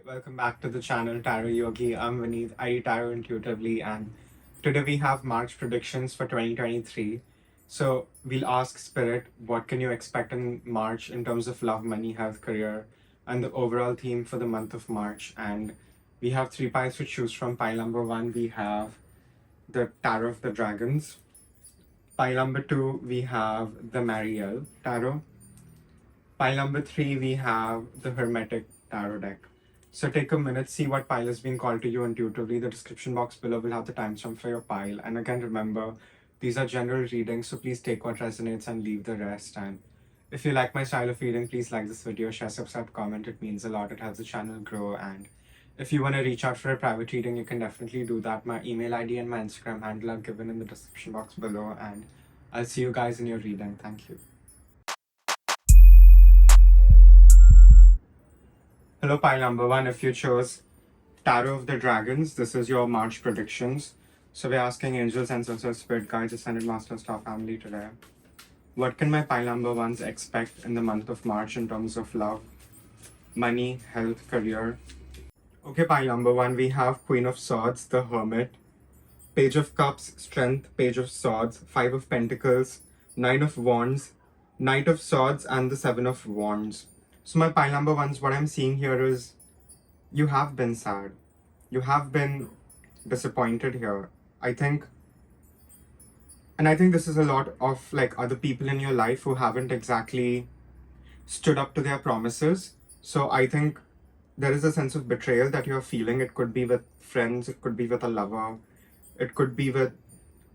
Welcome back to the channel Tarot Yogi. I'm Vinit. I read tarot intuitively, and today we have March predictions for 2023. So we'll ask Spirit, what can you expect in March in terms of love, money, health, career, and the overall theme for the month of March. And we have three piles to choose from. Pile number one, we have the Tarot of the Dragons. Pile number two, we have the Mariel Tarot. Pile number three, we have the Hermetic Tarot deck. So take a minute, see what pile is being called to you intuitively. The description box below will have the timestamp for your pile. And again, remember, these are general readings, so please take what resonates and leave the rest. And if you like my style of reading, please like this video, share, subscribe, comment. It means a lot. It helps the channel grow. And if you want to reach out for a private reading, you can definitely do that. My email ID and my Instagram handle are given in the description box below. And I'll see you guys in your reading. Thank you. Hello, pile number one. If you chose Tarot of the Dragons, this is your March predictions. So we're asking angels, ancestors, spirit guides, ascended masters, star family today. What can my pile number ones expect in the month of March in terms of love, money, health, career? Okay, pile number one, we have Queen of Swords, the Hermit, Page of Cups, Strength, Page of Swords, Five of Pentacles, Nine of Wands, Knight of Swords, and the Seven of Wands. So my pile number ones, what I'm seeing here is you have been sad. You have been disappointed here. I think this is a lot of like other people in your life who haven't exactly stood up to their promises. So I think there is a sense of betrayal that you're feeling. It could be with friends, it could be with a lover, it could be with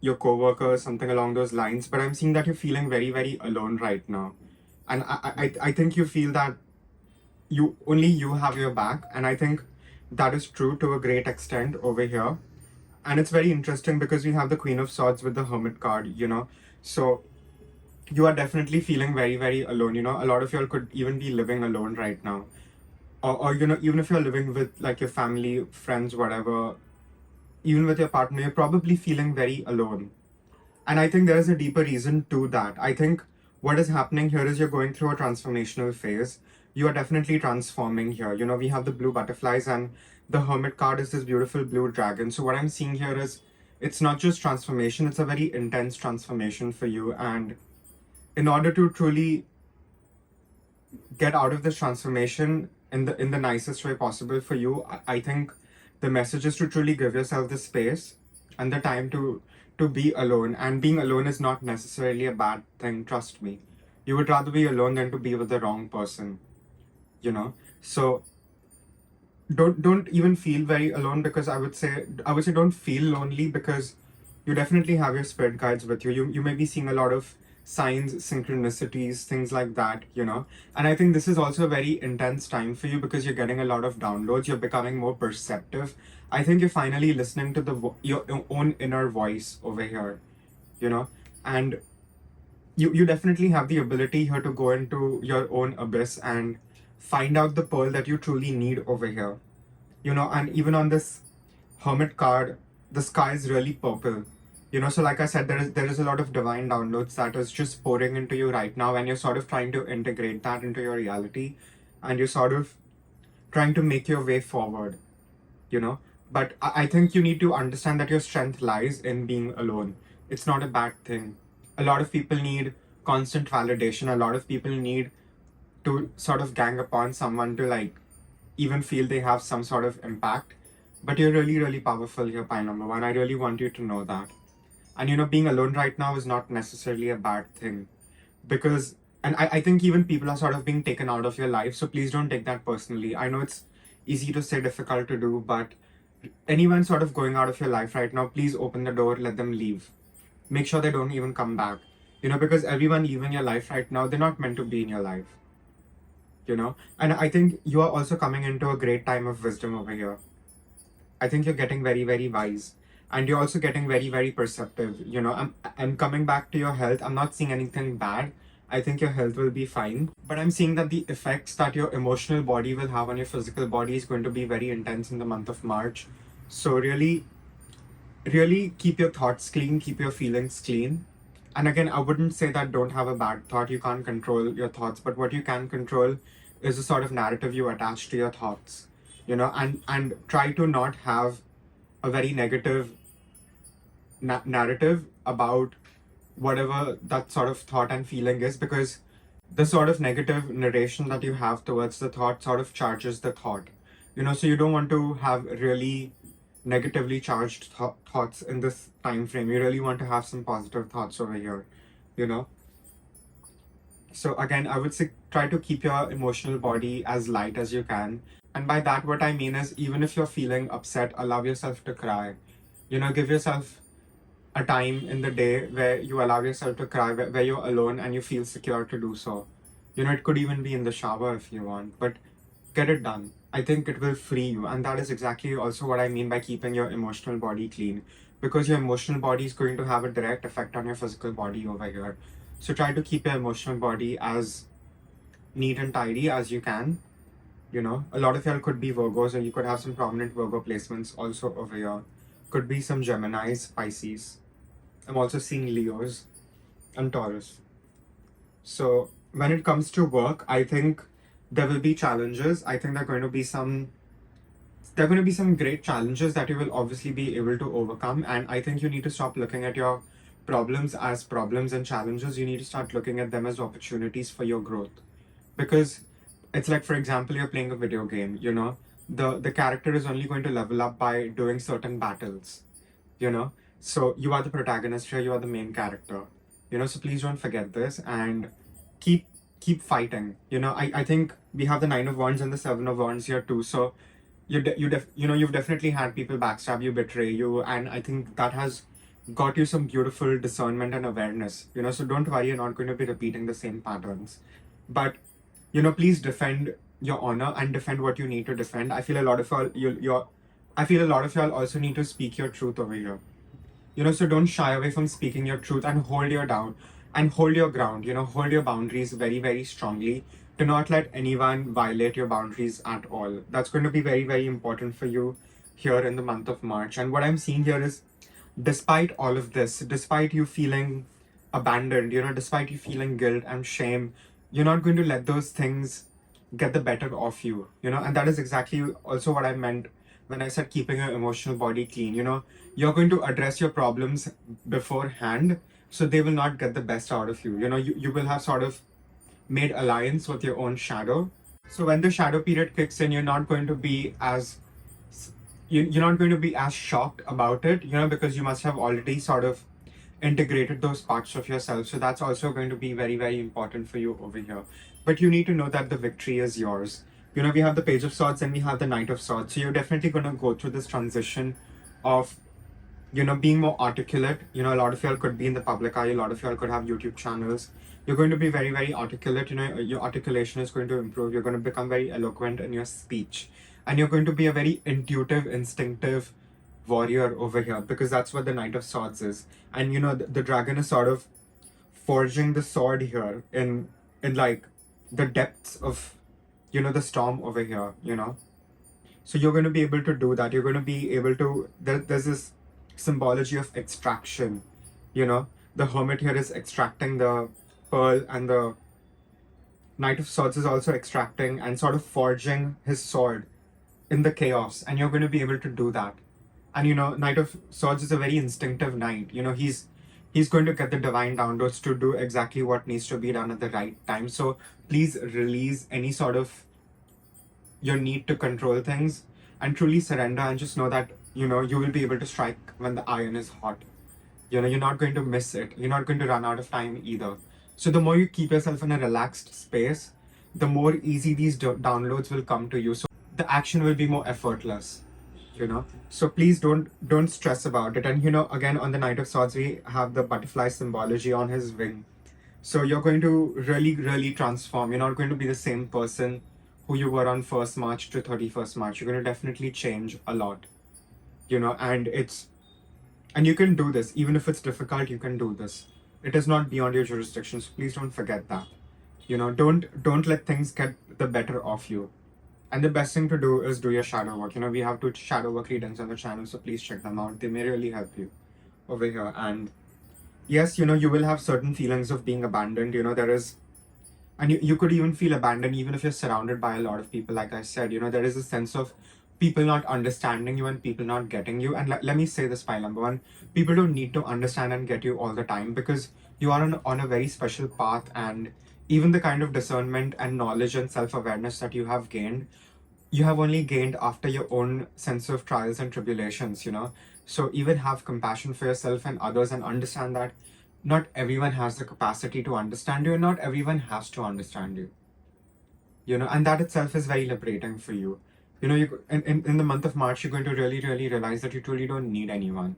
your co-worker, something along those lines. But I'm seeing that you're feeling very, very alone right now. And I think you feel that only you have your back. And I think that is true to a great extent over here. And it's very interesting because we have the Queen of Swords with the Hermit card, So you are definitely feeling very, very alone. A lot of y'all could even be living alone right now. Or even if you're living with like your family, friends, whatever, even with your partner, you're probably feeling very alone. And I think there is a deeper reason to that. I think what is happening here is you're going through a transformational phase. You are definitely transforming here. We have the blue butterflies, and the Hermit card is this beautiful blue dragon. So what I'm seeing here is it's not just transformation, it's a very intense transformation for you. And in order to truly get out of this transformation in the nicest way possible for you, I think the message is to truly give yourself the space and the time to be alone. And being alone is not necessarily a bad thing, trust me. You would rather be alone than to be with the wrong person, So don't even feel very alone, because I would say don't feel lonely, because you definitely have your spirit guides with you. You may be seeing a lot of signs, synchronicities, things like that, And I think this is also a very intense time for you because you're getting a lot of downloads. You're becoming more perceptive. I think you're finally listening to your own inner voice over here, And you definitely have the ability here to go into your own abyss and find out the pearl that you truly need over here, And even on this Hermit card, the sky is really purple. So like I said, there is a lot of divine downloads that is just pouring into you right now, and you're sort of trying to integrate that into your reality, and you're sort of trying to make your way forward, But I think you need to understand that your strength lies in being alone. It's not a bad thing. A lot of people need constant validation. A lot of people need to sort of gang upon someone to like even feel they have some sort of impact. But you're really, really powerful here, pile number one. I really want you to know that. And being alone right now is not necessarily a bad thing, because I think even people are sort of being taken out of your life, so please don't take that personally. I know it's easy to say, difficult to do, but anyone sort of going out of your life right now, please open the door, let them leave. Make sure they don't even come back, because everyone leaving your life right now, they're not meant to be in your life, And I think you are also coming into a great time of wisdom over here. I think you're getting very, very wise. And you're also getting very, very perceptive. I'm coming back to your health. I'm not seeing anything bad. I think your health will be fine. But I'm seeing that the effects that your emotional body will have on your physical body is going to be very intense in the month of March. So really, really keep your thoughts clean, keep your feelings clean. And again, I wouldn't say that don't have a bad thought. You can't control your thoughts. But what you can control is the sort of narrative you attach to your thoughts. and try to not have a very negative narrative about whatever that sort of thought and feeling is, because the sort of negative narration that you have towards the thought sort of charges the thought. So you don't want to have really negatively charged thoughts in this time frame. You really want to have some positive thoughts over here, you know so again, I would say try to keep your emotional body as light as you can. And by that, what I mean is, even if you're feeling upset, allow yourself to cry. Give yourself a time in the day where you allow yourself to cry, where you're alone and you feel secure to do so. It could even be in the shower if you want, but get it done. I think it will free you. And that is exactly also what I mean by keeping your emotional body clean, because your emotional body is going to have a direct effect on your physical body over here. So try to keep your emotional body as neat and tidy as you can. A lot of y'all could be Virgos, or you could have some prominent Virgo placements also over here. Could be some Geminis, Pisces. I'm also seeing Leos and Taurus. So when it comes to work, I think there will be challenges. I think there are going to be some great challenges that you will obviously be able to overcome. And I think you need to stop looking at your problems as problems and challenges. You need to start looking at them as opportunities for your growth. Because it's like, for example, you're playing a video game, the character is only going to level up by doing certain battles, so you are the protagonist here, you are the main character, so please don't forget this and keep fighting. I think we have the 9 of Wands and the 7 of Wands here too. So you've definitely had people backstab you, betray you, and I think that has got you some beautiful discernment and awareness. So don't worry, you're not going to be repeating the same patterns. But please defend your honor and defend what you need to defend. I feel a lot of y'all also need to speak your truth over here. So don't shy away from speaking your truth and hold your down and hold your ground. Hold your boundaries very, very strongly. Do not let anyone violate your boundaries at all. That's going to be very, very important for you here in the month of March. And what I'm seeing here is, despite all of this, despite you feeling abandoned, despite you feeling guilt and shame, you're not going to let those things get the better of you, and that is exactly also what I meant when I said keeping your emotional body clean. You're going to address your problems beforehand, so they will not get the best out of you. You will have sort of made alliance with your own shadow. So when the shadow period kicks in, you're not going to be as shocked about it, because you must have already sort of integrated those parts of yourself. So that's also going to be very, very important for you over here. But you need to know that the victory is yours. We have the Page of Swords and we have the Knight of Swords. So you're definitely going to go through this transition of, being more articulate. A lot of y'all could be in the public eye. A lot of y'all could have YouTube channels. You're going to be very, very articulate. Your articulation is going to improve. You're going to become very eloquent in your speech. And you're going to be a very intuitive, instinctive warrior over here, because that's what the Knight of Swords is. And the dragon is sort of forging the sword here in like the depths of the storm over here. So you're going to be able to do that. You're going to be able to there's this symbology of extraction. The Hermit here is extracting the pearl, and the Knight of Swords is also extracting and sort of forging his sword in the chaos, and you're going to be able to do that. And Knight of Swords is a very instinctive knight. He's going to get the divine downloads to do exactly what needs to be done at the right time. So please release any sort of your need to control things and truly surrender, and just know that you will be able to strike when the iron is hot. You're not going to miss it. You're not going to run out of time either. So the more you keep yourself in a relaxed space, the more easy these downloads will come to you. So the action will be more effortless. So please don't stress about it. And again, on the Knight of Swords, we have the butterfly symbology on his wing. So you're going to really, really transform. You're not going to be the same person who you were on 1st March to 31st March. You're going to definitely change a lot. And you can do this. Even if it's difficult, you can do this. It is not beyond your jurisdiction, so please don't forget that. Don't let things get the better of you. And the best thing to do is do your shadow work. We have 2 shadow work readings on the channel, so please check them out. They may really help you over here. And yes, you will have certain feelings of being abandoned. There is And you could even feel abandoned even if you're surrounded by a lot of people. Like I said, there is a sense of people not understanding you and people not getting you. And let me say this, pile number one, people don't need to understand and get you all the time, because you are on a very special path. And even the kind of discernment and knowledge and self-awareness that you have gained, you have only gained after your own sense of trials and tribulations. So even have compassion for yourself and others, and understand that not everyone has the capacity to understand you, and not everyone has to understand you. And that itself is very liberating for you. In the month of March, you're going to really, really realize that you truly don't need anyone.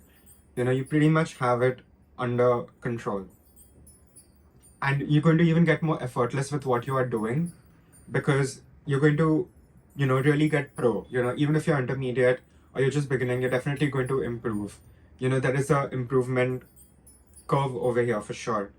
You pretty much have it under control. And you're going to even get more effortless with what you are doing, because you're going to, really get pro. Even if you're intermediate or you're just beginning, you're definitely going to improve. There is a improvement curve over here for sure.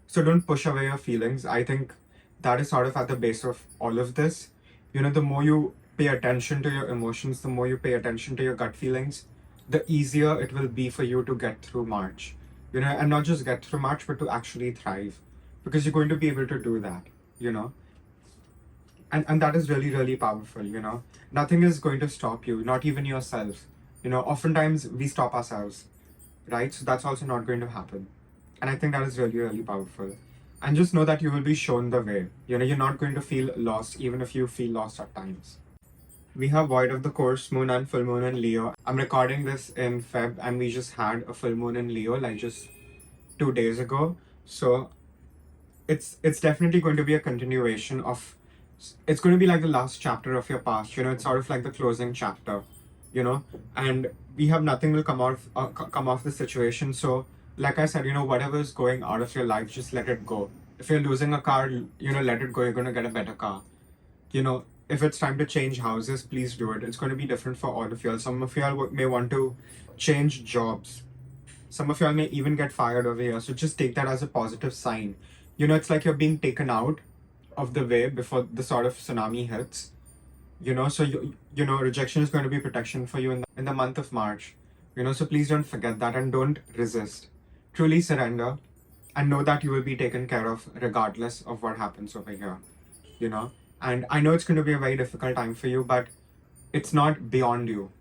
So don't push away your feelings. I think that is sort of at the base of all of this. The more you pay attention to your emotions, the more you pay attention to your gut feelings, the easier it will be for you to get through March. And not just get through March, but to actually thrive, because you're going to be able to do that, you know. And that is really, really powerful. Nothing is going to stop you, not even yourself. Oftentimes we stop ourselves, right? So that's also not going to happen. And I think that is really, really powerful. And just know that you will be shown the way. You're not going to feel lost, even if you feel lost at times. We have void of the course, moon and full moon in Leo. I'm recording this in Feb, and we just had a full moon in Leo, like just 2 days ago. So it's definitely going to be a continuation of, it's going to be like the last chapter of your past. It's sort of like the closing chapter, and we have nothing will come off the situation. So like I said, whatever is going out of your life, just let it go. If you're losing a car, let it go. You're going to get a better car. If it's time to change houses, please do it. It's going to be different for all of y'all. Some of y'all may want to change jobs. Some of y'all may even get fired over here. So just take that as a positive sign. It's like you're being taken out of the way before the sort of tsunami hits. So rejection is going to be protection for you in the month of March. So please don't forget that, and don't resist. Truly surrender and know that you will be taken care of regardless of what happens over here. And I know it's going to be a very difficult time for you, but it's not beyond you.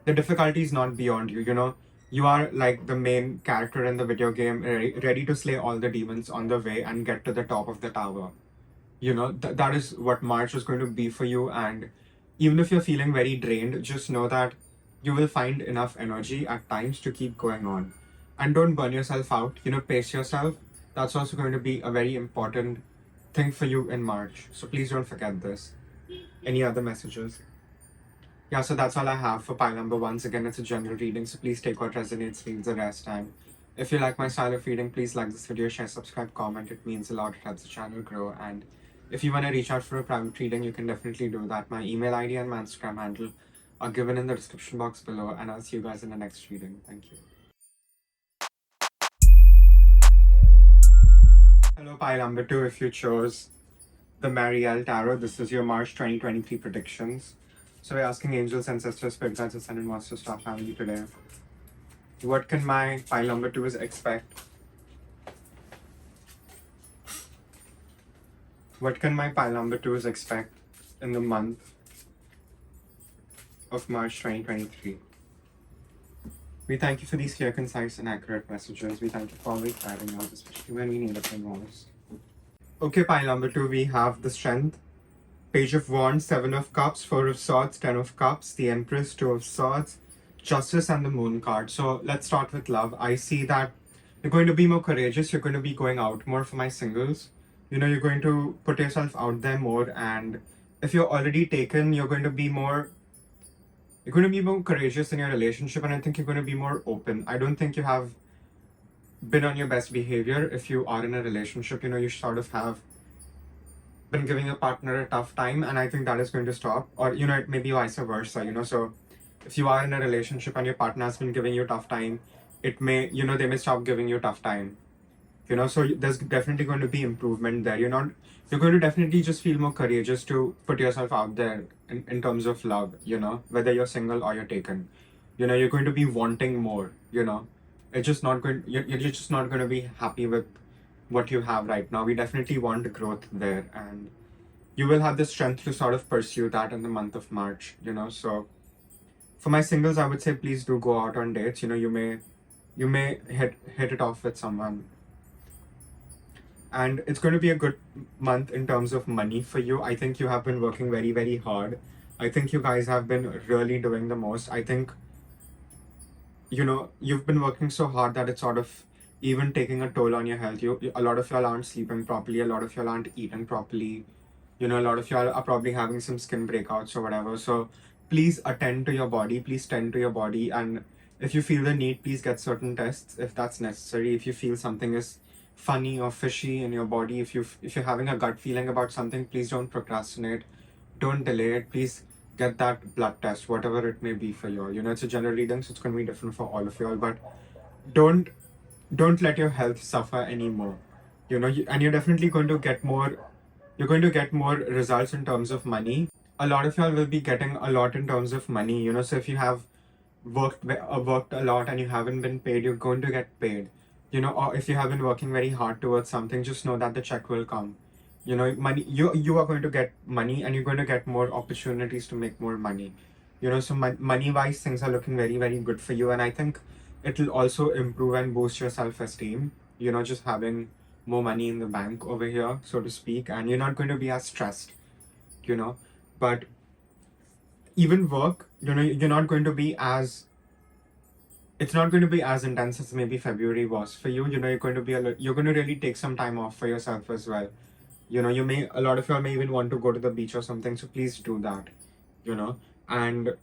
The difficulty is not beyond you. You are like the main character in the video game, ready to slay all the demons on the way and get to the top of the tower. That is what March is going to be for you. And even if you're feeling very drained, just know that you will find enough energy at times to keep going on. And don't burn yourself out. Pace yourself. That's also going to be a very important thing for you in March. So please don't forget this. Any other messages? Yeah, so that's all I have for pile number. Once again, it's a general reading, so please take what resonates, leave the rest. And if you like my style of reading, please like this video, share, subscribe, comment. It means a lot. It helps the channel grow. And if you want to reach out for a private reading, you can definitely do that. My email ID and my Instagram handle are given in the description box below. And I'll see you guys in the next reading. Thank you. Hello, pile number 2. If you chose the Marielle Tarot, this is your March 2023 predictions. So we're asking angels, ancestors, spirit guides, ascended masters, star family today. What can my pile number 2 expect? What can my pile number 2 expect in the month of March 2023? We thank you for these clear, concise, and accurate messages. We thank you for always guiding us, especially when we need it the most. Okay, pile number 2, we have the Strength, Page of Wands, 7 of Cups, 4 of Swords, 10 of Cups, the Empress, 2 of Swords, Justice, and the Moon card. So let's start with love. I see that you're going to be more courageous. You're going to be going out more for my singles. You're going to put yourself out there more. And if you're already taken, you're going to be more courageous in your relationship. And I think you're going to be more open. I don't think you have been on your best behavior if you are in a relationship. You sort of have been giving your partner a tough time, and I think that is going to stop. Or it may be vice versa. So if you are in a relationship and your partner has been giving you a tough time, it may they may stop giving you a tough time. So there's definitely going to be improvement there. You're going to definitely just feel more courageous to put yourself out there in terms of love, whether you're single or you're taken. You're going to be wanting more. It's just not going you're just not going to be happy with what you have right now. We definitely want growth there, and you will have the strength to sort of pursue that in the month of March, So for my singles, I would say please do go out on dates. You may hit it off with someone, and it's going to be a good month in terms of money for you. I think you have been working very, very hard. I think you guys have been really doing the most. I think you've been working so hard that it's sort of even taking a toll on your health. A lot of y'all aren't sleeping properly, a lot of y'all aren't eating properly. A lot of y'all are probably having some skin breakouts or whatever. So please attend to your body, please tend to your body. And if you feel the need, please get certain tests if that's necessary. If you feel something is funny or fishy in your body, if you're having a gut feeling about something, please don't procrastinate, don't delay it. Please get that blood test, whatever it may be for you all. It's a general reading, so it's going to be different for all of you all. But don't don't let your health suffer anymore. And you're definitely going to get more. You're going to get more results in terms of money. A lot of y'all will be getting a lot in terms of money. So if you have worked a lot and you haven't been paid, you're going to get paid. Or if you have been working very hard towards something, just know that the check will come. Money, you are going to get money, and you're going to get more opportunities to make more money. So money wise, things are looking very, very good for you, and I think it'll also improve and boost your self-esteem, just having more money in the bank over here, so to speak, and you're not going to be as stressed. But even work, you're not going to be as it's not going to be as intense as maybe February was for you. You're going to be you're going to really take some time off for yourself as well. A lot of y'all may even want to go to the beach or something, so please do that. And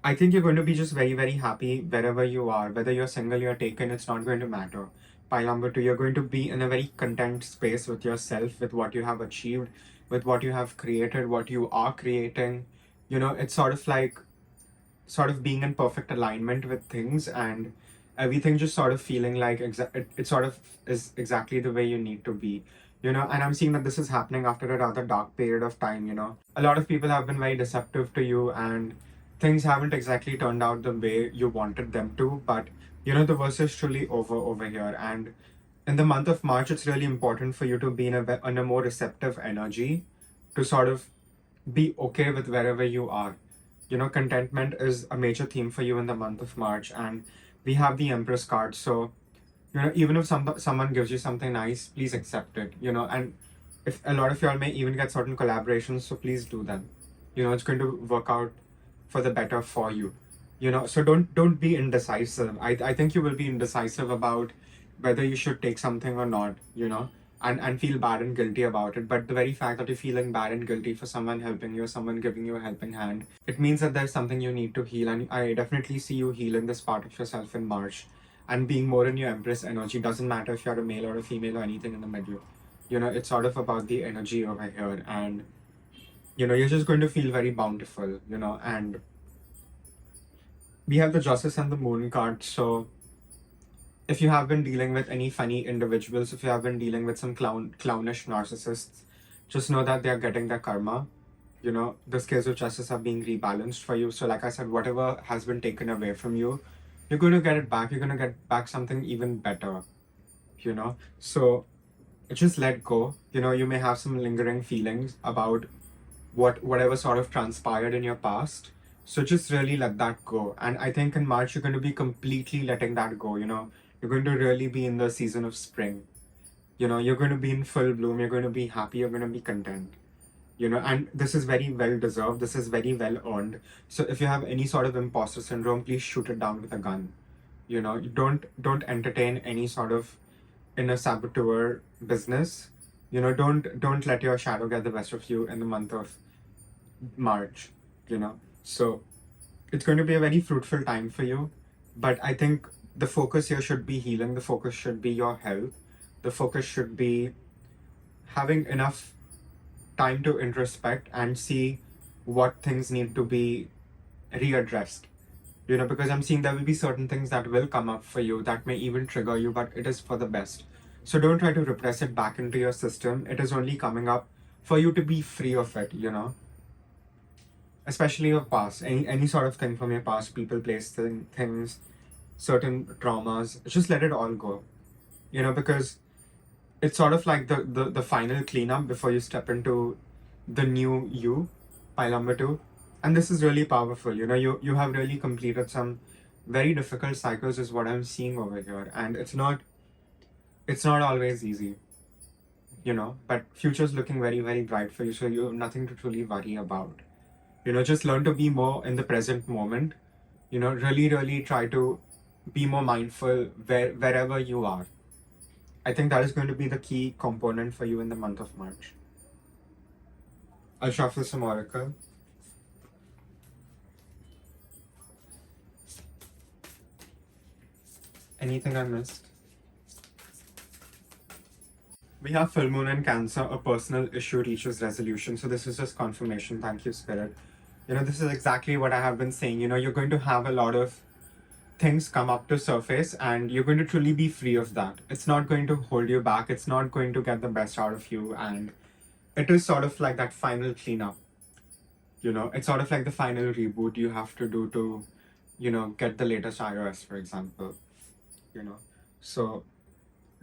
I think you're going to be just very, very happy wherever you are. Whether you're single, you're taken, it's not going to matter. Pile number two, you're going to be in a very content space with yourself, with what you have achieved, with what you have created, what you are creating. It's sort of being in perfect alignment with things, and everything just sort of feeling like it sort of is exactly the way you need to be. And I'm seeing that this is happening after a rather dark period of time. A lot of people have been very deceptive to you, and things haven't exactly turned out the way you wanted them to. But the worst is truly over here, and in the month of March, it's really important for you to be in a more receptive energy, to sort of be okay with wherever you are. Contentment is a major theme for you in the month of March, and we have the Empress card. So even if someone gives you something nice, please accept it. And if a lot of y'all may even get certain collaborations, so please do them. It's going to work out for the better for you. So don't be indecisive. I think you will be indecisive about whether you should take something or not. And feel bad and guilty about it. But the very fact that you're feeling bad and guilty for someone helping you, someone giving you a helping hand, it means that there's something you need to heal. And I definitely see you healing this part of yourself in March, and being more in your Empress energy. Doesn't matter if you're a male or a female or anything in the middle. It's sort of about the energy over here. And, you're just going to feel very bountiful, and we have the Justice and the Moon card. So if you have been dealing with any funny individuals, if you have been dealing with some clownish narcissists, just know that they are getting their karma. The scales of justice are being rebalanced for you. So like I said, whatever has been taken away from you, you're going to get it back. You're going to get back something even better. So just let go. You may have some lingering feelings about whatever sort of transpired in your past. So just really let that go. And I think in March, you're going to be completely letting that go. You're going to really be in the season of spring. You're going to be in full bloom. You're going to be happy. You're going to be content. And this is very well deserved. This is very well earned. So if you have any sort of imposter syndrome, please shoot it down with a gun. You don't entertain any sort of inner saboteur business. Don't let your shadow get the best of you in the month of March. So it's going to be a very fruitful time for you. But I think the focus here should be healing. The focus should be your health. The focus should be having enough time to introspect and see what things need to be readdressed. Because I'm seeing there will be certain things that will come up for you that may even trigger you, but it is for the best. So don't try to repress it back into your system. It is only coming up for you to be free of it, especially your past, any sort of thing from your past, people, place, things, certain traumas. Just let it all go, because it's sort of like the final cleanup before you step into the new you, pile number two. And this is really powerful. You have really completed some very difficult cycles is what I'm seeing over here. And it's not always easy, but future's looking very, very bright for you. So you have nothing to truly worry about. Just learn to be more in the present moment. Really, really try to be more mindful wherever you are. I think that is going to be the key component for you in the month of March. I'll shuffle some oracle. Anything I missed? We have full moon and Cancer, a personal issue reaches resolution. So this is just confirmation. Thank you, Spirit. This is exactly what I have been saying. You're going to have a lot of things come up to surface and you're going to truly be free of that. It's not going to hold you back. It's not going to get the best out of you. And it is sort of like that final cleanup. It's sort of like the final reboot you have to do to, get the latest iOS, for example. So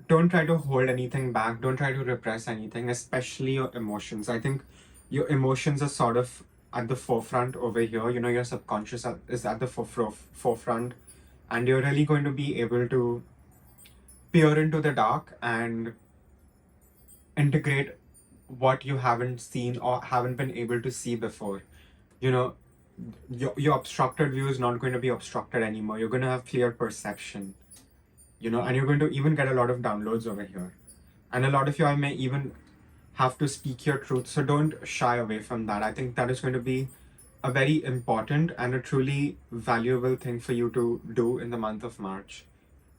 don't try to hold anything back. Don't try to repress anything, especially your emotions. I think your emotions are sort of at the forefront over here. Your subconscious is at the forefront, and you're really going to be able to peer into the dark and integrate what you haven't seen or haven't been able to see before. You know, your obstructed view is not going to be obstructed anymore. You're going to have clear perception, and you're going to even get a lot of downloads over here. And a lot of y'all may even have to speak your truth. So don't shy away from that. I think that is going to be a very important and a truly valuable thing for you to do in the month of March,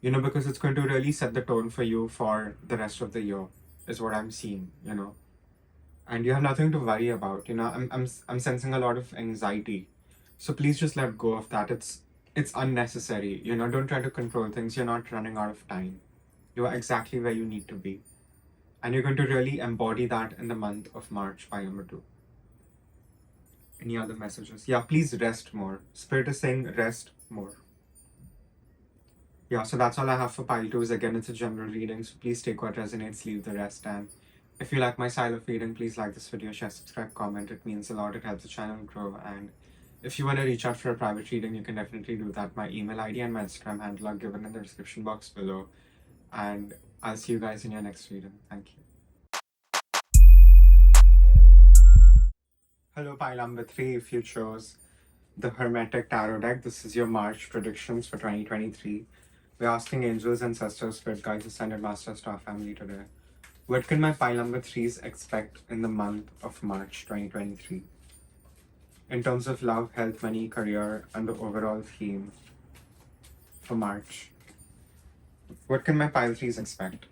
because it's going to really set the tone for you for the rest of the year, is what I'm seeing. And you have nothing to worry about. I'm sensing a lot of anxiety. So please just let go of that. It's unnecessary. Don't try to control things. You're not running out of time. You are exactly where you need to be. And you're going to really embody that in the month of March by number 2. Any other messages? Yeah, please rest more. Spirit is saying rest more. Yeah, so that's all I have for pile 2s. Again, it's a general reading, so please take what resonates, leave the rest. And if you like my style of reading, please like this video, share, subscribe, comment. It means a lot. It helps the channel grow. And if you want to reach out for a private reading, you can definitely do that. My email ID and my Instagram handle are given in the description box below. And I'll see you guys in your next reading. Thank you. Hello, pile number 3. If you chose the Hermetic Tarot deck, this is your March predictions for 2023. We're asking angels, ancestors, spirit guides, ascended masters to our family today. What can my pile number 3s expect in the month of March 2023? In terms of love, health, money, career, and the overall theme for March. What can my pile 3s expect?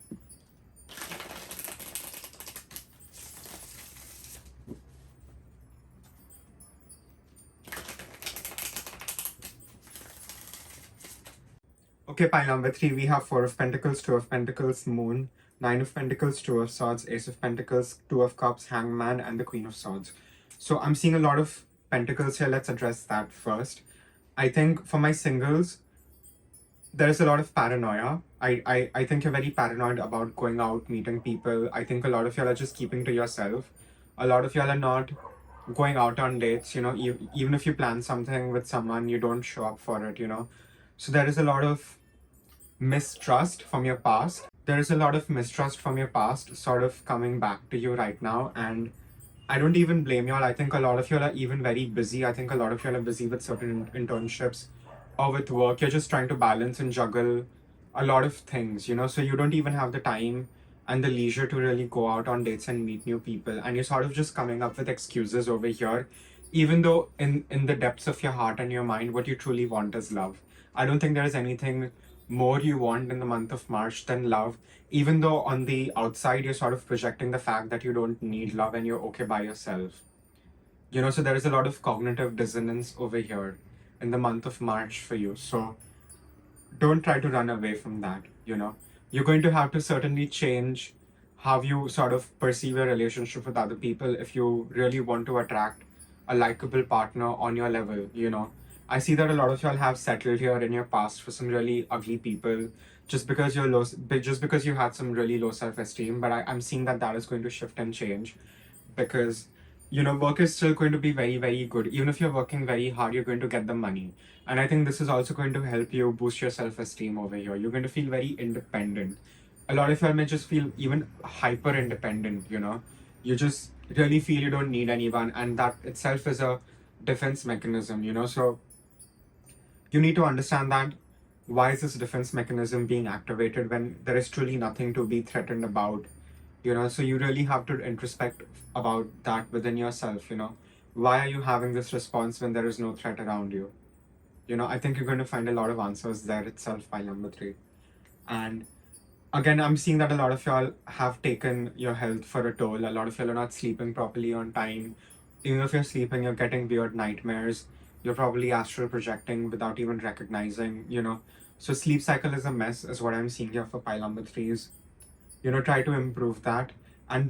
Okay, pile number 3, we have 4 of Pentacles, 2 of Pentacles, Moon, 9 of Pentacles, 2 of Swords, Ace of Pentacles, 2 of Cups, Hangman, and the Queen of Swords. So I'm seeing a lot of Pentacles here. Let's address that first. I think for my singles, there is a lot of paranoia. I think you're very paranoid about going out, meeting people. I think a lot of y'all are just keeping to yourself. A lot of y'all are not going out on dates. Even if you plan something with someone, you don't show up for it. So there is a lot of mistrust from your past. There is a lot of mistrust from your past sort of coming back to you right now. And I don't even blame y'all. I think a lot of y'all are even very busy. I think a lot of y'all are busy with certain internships or with work. You're just trying to balance and juggle a lot of things, so you don't even have the time and the leisure to really go out on dates and meet new people. And you're sort of just coming up with excuses over here, even though in the depths of your heart and your mind, what you truly want is love. I don't think there is anything more you want in the month of March than love, even though on the outside you're sort of projecting the fact that you don't need love and you're okay by yourself. So there is a lot of cognitive dissonance over here in the month of March for you. So don't try to run away from that. You're going to have to certainly change how you sort of perceive your relationship with other people if you really want to attract a likable partner on your level. I see that a lot of y'all have settled here in your past for some really ugly people, just because you're low, but just because you had some really low self-esteem. But I'm seeing that that is going to shift and change, because work is still going to be very, very good. Even if you're working very hard, you're going to get the money. And I think this is also going to help you boost your self-esteem over here. You're going to feel very independent. A lot of you may just feel even hyper independent. You just really feel you don't need anyone, and that itself is a defense mechanism. So you need to understand that why is this defense mechanism being activated when there is truly nothing to be threatened about. So you really have to introspect about that within yourself. Why are you having this response when there is no threat around you? I think you're going to find a lot of answers there itself by number 3. And again, I'm seeing that a lot of y'all have taken your health for a toll. A lot of y'all are not sleeping properly on time. Even if you're sleeping, you're getting weird nightmares. You're probably astral projecting without even recognizing. So sleep cycle is a mess, is what I'm seeing here for pile number 3s. Try to improve that, and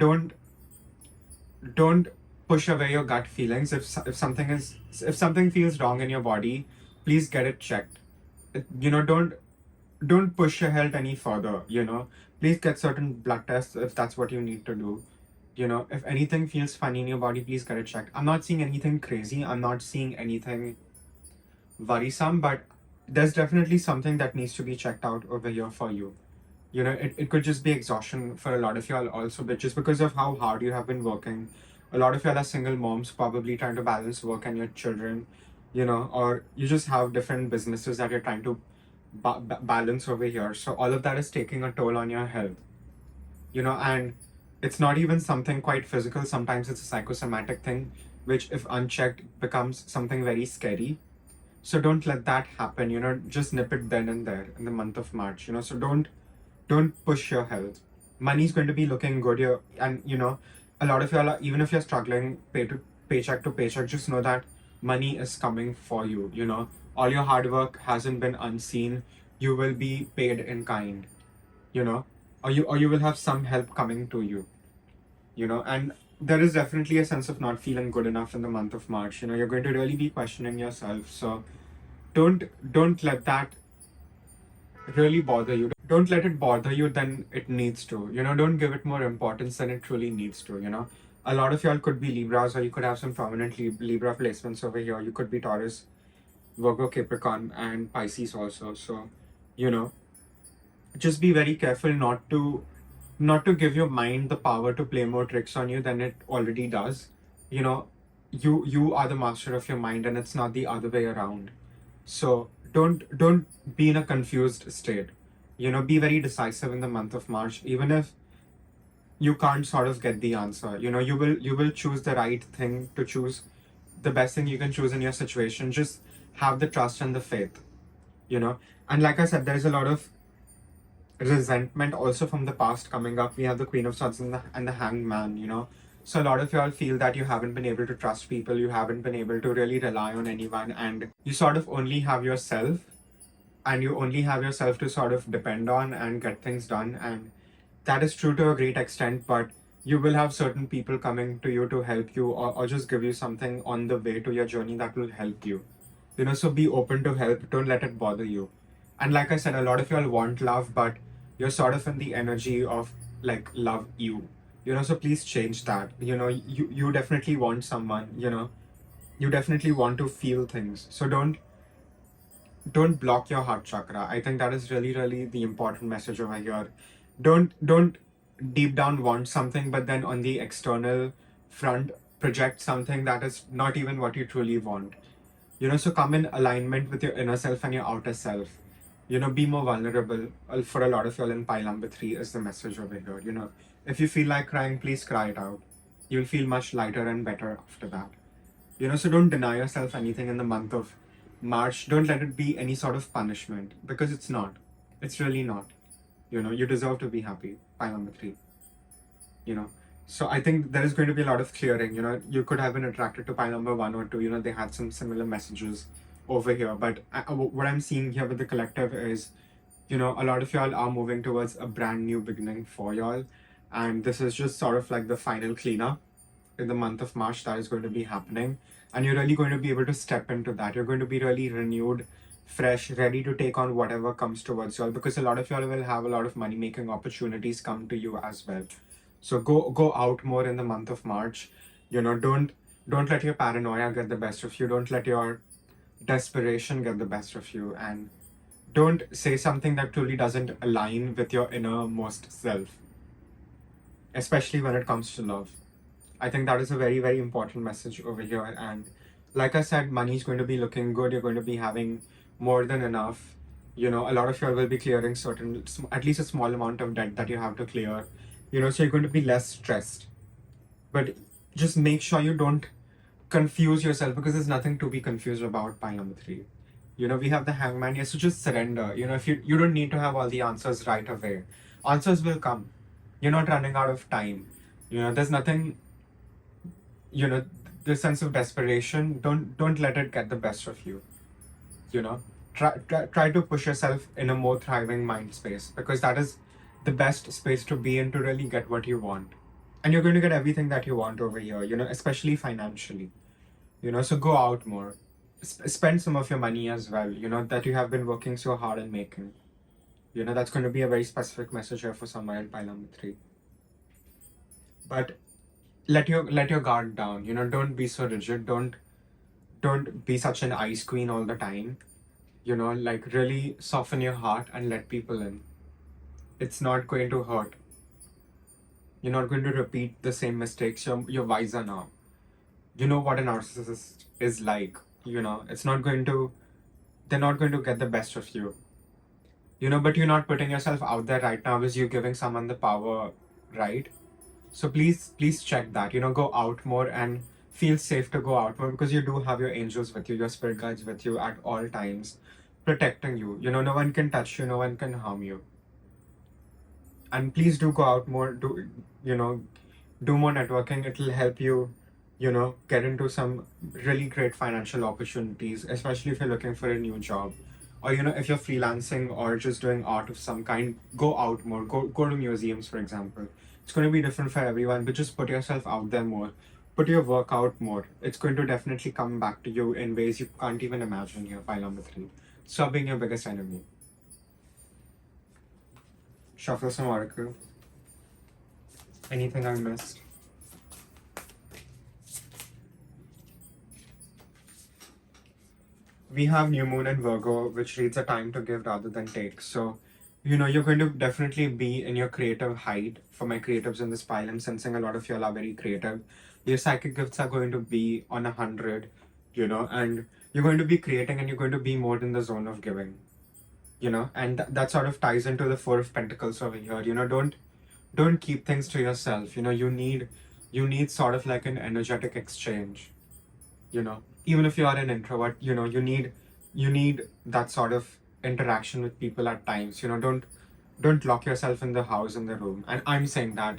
don't push away your gut feelings. If something feels wrong in your body, please get it checked. Don't push your health any further. Please get certain blood tests if that's what you need to do. If anything feels funny in your body, please get it checked. I'm not seeing anything crazy, I'm not seeing anything worrisome, but there's definitely something that needs to be checked out over here for you. It could just be exhaustion for a lot of y'all also, but just because of how hard you have been working. A lot of y'all are single moms, probably trying to balance work and your children, or you just have different businesses that you're trying to balance over here. So all of that is taking a toll on your health, and it's not even something quite physical. Sometimes it's a psychosomatic thing, which, if unchecked, becomes something very scary. So don't let that happen. Just nip it then and there in the month of March. So don't push your health. Money is going to be looking good here, and a lot of y'all are, even if you're struggling paycheck to paycheck, just know that money is coming for you. All your hard work hasn't been unseen. You will be paid in kind. you know or you will have some help coming to you. And there is definitely a sense of not feeling good enough in the month of March. You're going to really be questioning yourself. So don't let that really bother you. Don't let it bother you than it needs to. Don't give it more importance than it truly needs to. A lot of y'all could be Libras, or you could have some prominent Libra placements over here. You could be Taurus, Virgo, Capricorn, and Pisces also. So you know just be very careful not to give your mind the power to play more tricks on you than it already does. you know you are the master of your mind, and it's not the other way around. So don't be in a confused state. Be very decisive in the month of March, even if you can't sort of get the answer. You will choose the right thing to choose, the best thing you can choose in your situation. Just have the trust and the faith. And like I said, there's a lot of resentment also from the past coming up. We have the Queen of Swords and the Hanged Man. So a lot of y'all feel that you haven't been able to trust people, you haven't been able to really rely on anyone, and you sort of only have yourself, and you only have yourself to sort of depend on and get things done. And that is true to a great extent, but you will have certain people coming to you to help you, or just give you something on the way to your journey that will help you. So be open to help, don't let it bother you. And like I said, a lot of y'all want love, but you're sort of in the energy of like love so please change that. You definitely want someone. You definitely want to feel things. So don't block your heart chakra. I think that is really, really the important message over here. Don't deep down want something, but then on the external front project something that is not even what you truly want. So come in alignment with your inner self and your outer self. Be more vulnerable. For a lot of y'all in pile number 3 is the message over here. If you feel like crying, please cry it out. You'll feel much lighter and better after that. So don't deny yourself anything in the month of March. Don't let it be any sort of punishment, because it's not. It's really not. You deserve to be happy. Pile number 3. So I think there is going to be a lot of clearing. You could have been attracted to pile number 1 or 2. They had some similar messages over here. But what I'm seeing here with the collective is, a lot of y'all are moving towards a brand new beginning for y'all. And this is just sort of like the final cleanup in the month of March that is going to be happening. And you're really going to be able to step into that. You're going to be really renewed, fresh, ready to take on whatever comes towards y'all, because a lot of y'all will have a lot of money making opportunities come to you as well. So go out more in the month of March. Don't let your paranoia get the best of you. Don't let your desperation get the best of you, and don't say something that truly doesn't align with your innermost self, especially when it comes to love. I think that is a very, very important message over here. And like I said, money is going to be looking good. You're going to be having more than enough. A lot of you will be clearing at least a small amount of debt that you have to clear. So you're going to be less stressed. But just make sure you don't confuse yourself, because there's nothing to be confused about. Pile number 3. We have the hangman here, so just surrender. If you don't need to have all the answers right away. Answers will come. You're not running out of time. There's nothing, you know, the sense of desperation. Don't let it get the best of you. You know, try to push yourself in a more thriving mind space, because that is the best space to be in to really get what you want. And you're going to get everything that you want over here, especially financially. So go out more. Spend some of your money as well, that you have been working so hard in making. That's going to be a very specific message here for someone in pile number 3. But let your guard down. Don't be so rigid. Don't be such an ice queen all the time. Like really soften your heart and let people in. It's not going to hurt. You're not going to repeat the same mistakes. You're wiser now. You know what a narcissist is like. It's not going to, they're not going to get the best of you. But you're not putting yourself out there right now as you giving someone the power, right? So please check that. Go out more and feel safe to go out more, because you do have your angels with you, your spirit guides with you at all times, protecting you. No one can touch you, no one can harm you. And please do go out more, do more networking. It'll help you, get into some really great financial opportunities, especially if you're looking for a new job. Or, if you're freelancing or just doing art of some kind, go out more. Go to museums, for example. It's going to be different for everyone, but just put yourself out there more. Put your work out more. It's going to definitely come back to you in ways you can't even imagine here, pile number 3. Stop being your biggest enemy. Shuffle some oracle. Anything I missed? We have new moon in Virgo, which reads a time to give rather than take. So, you're going to definitely be in your creative height. For my creatives in this pile, I'm sensing a lot of y'all are very creative. Your psychic gifts are going to be on 100, and you're going to be creating, and you're going to be more in the zone of giving, and that sort of ties into the 4 of Pentacles over here. Don't keep things to yourself. You need sort of like an energetic exchange. Even if you are an introvert, you need that sort of interaction with people at times. Don't lock yourself in the house, in the room. And I'm saying that,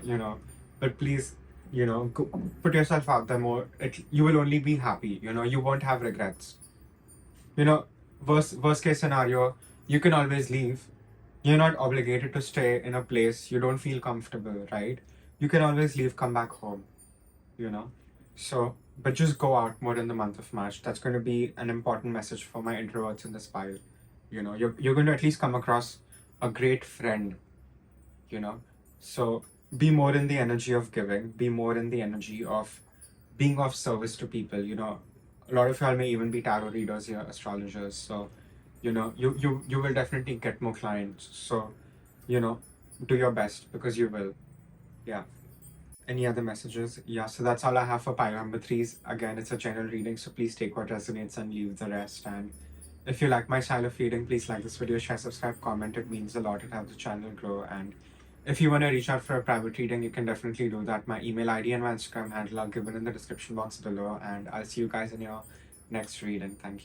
but please, go, put yourself out there more. You will only be happy. You won't have regrets. Worst case scenario, you can always leave. You're not obligated to stay in a place you don't feel comfortable, right? You can always leave, come back home. So, but just go out more in the month of March. That's going to be an important message for my introverts in this pile. You're going to at least come across a great friend. So be more in the energy of giving. Be more in the energy of being of service to people. A lot of y'all may even be tarot readers here, astrologers. So, you will definitely get more clients. So, do your best, because you will. Yeah. Any other messages? Yeah, so that's all I have for pile number 3s. Again, it's a general reading, so please take what resonates and leave the rest. And if you like my style of reading, please like this video, share, subscribe, comment. It means a lot. It helps the channel grow. And if you want to reach out for a private reading, you can definitely do that. My email ID and my Instagram handle are given in the description box below. And I'll see you guys in your next reading. Thank you.